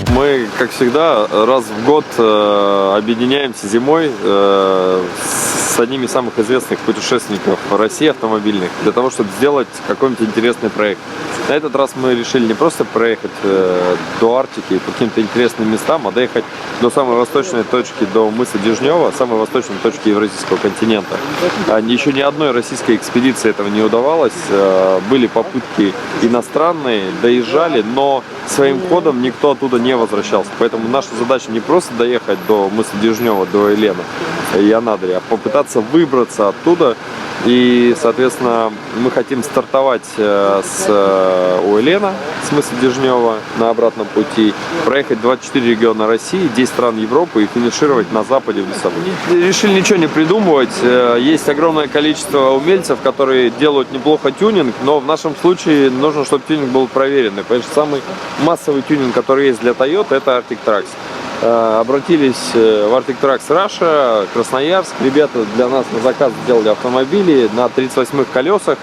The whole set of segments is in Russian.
Мы, как всегда, раз в год объединяемся зимой с одними из самых известных путешественников России автомобильных для того, чтобы сделать какой-нибудь интересный проект. На этот раз мы решили не просто проехать до Арктики по каким-то интересным местам, а доехать до самой восточной точки, до мыса Дежнева, самой восточной точки Евразийского континента. Еще ни одной российской экспедиции этого не удавалось. Были попытки иностранные, доезжали, но своим ходом никто оттуда не возвращался. Поэтому наша задача не просто доехать до мыса Дежнева, до Елена и Анадыря, а попытаться выбраться оттуда. И, соответственно, мы хотим стартовать у Елена, с мыса Дежнева на обратном пути, проехать 24 региона России, 10 стран Европы и финишировать на западе в Лиссабоне. Решили ничего не придумывать. Есть огромное количество умельцев, которые делают неплохо тюнинг, но в нашем случае нужно, чтобы тюнинг был проверенный. Потому что самый массовый тюнинг, который есть для Toyota, это Arctic Trax. Обратились в Arctic Trax Russia, Красноярск. Ребята для нас на заказ сделали автомобили на 38-х колесах.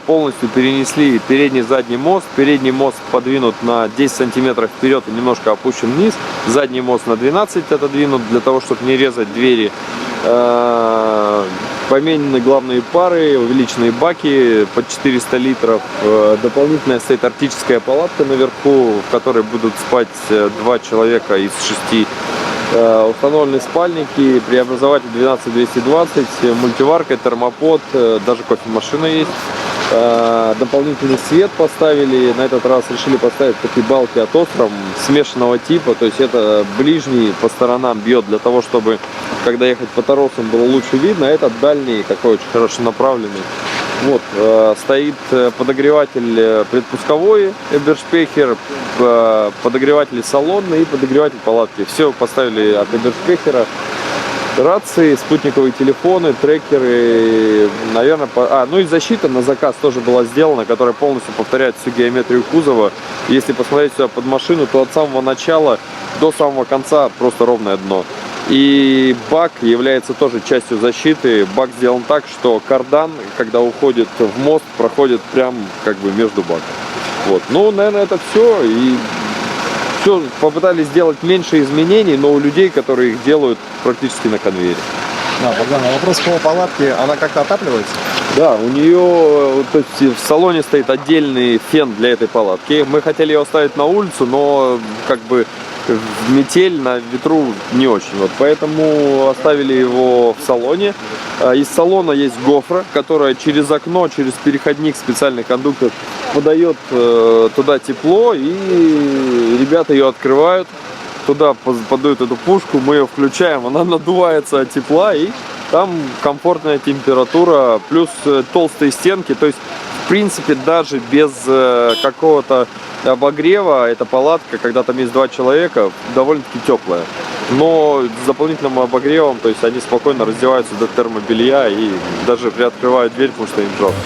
Полностью перенесли передний и задний мост. Передний мост подвинут на 10 сантиметров вперед и немножко опущен вниз. Задний мост на 12 отодвинут для того, чтобы не резать двери. Поменены главные пары, увеличенные баки под 400 литров. Дополнительная стоит арктическая палатка наверху, в которой будут спать 2 человека из 6. Установлены спальники, преобразователь 12220, мультиварка, термопод, даже кофемашина есть. Дополнительный свет поставили. На этот раз решили поставить такие балки от Остром смешанного типа. То есть это ближний по сторонам бьет для того, чтобы когда ехать по торосам было лучше видно. А этот дальний, такой очень хорошо направленный. Вот, стоит подогреватель предпусковой Эбершпехер, подогреватель салонный и подогреватель палатки. Все поставили от Эбершпехера. Рации, спутниковые телефоны, трекеры, наверное, ну и защита на заказ тоже была сделана, которая полностью повторяет всю геометрию кузова. Если посмотреть сюда под машину, то от самого начала до самого конца просто ровное дно. И бак является тоже частью защиты. Бак сделан так, что кардан, когда уходит в мост, проходит прям как бы между баком. Вот. Ну, наверное, это все. И все попытались сделать меньше изменений, но у людей, которые их делают практически на конвейере. Да, Богдан, а вопрос по палатке, она как-то отапливается? Да, у нее, то есть в салоне стоит отдельный фен для этой палатки. Мы хотели ее оставить на улицу, но как бы в метель, на ветру не очень. Вот, поэтому оставили его в салоне. Из салона есть гофра, которая через окно, через переходник, специальный кондуктор подает туда тепло, и ребята ее открывают, туда подают эту пушку, мы ее включаем, она надувается от тепла, и там комфортная температура, плюс толстые стенки, то есть в принципе даже без какого-то обогрева эта палатка, когда там есть 2 человека, довольно-таки теплая. Но с дополнительным обогревом, то есть они спокойно раздеваются до термобелья и даже приоткрывают дверь, потому что им жарко.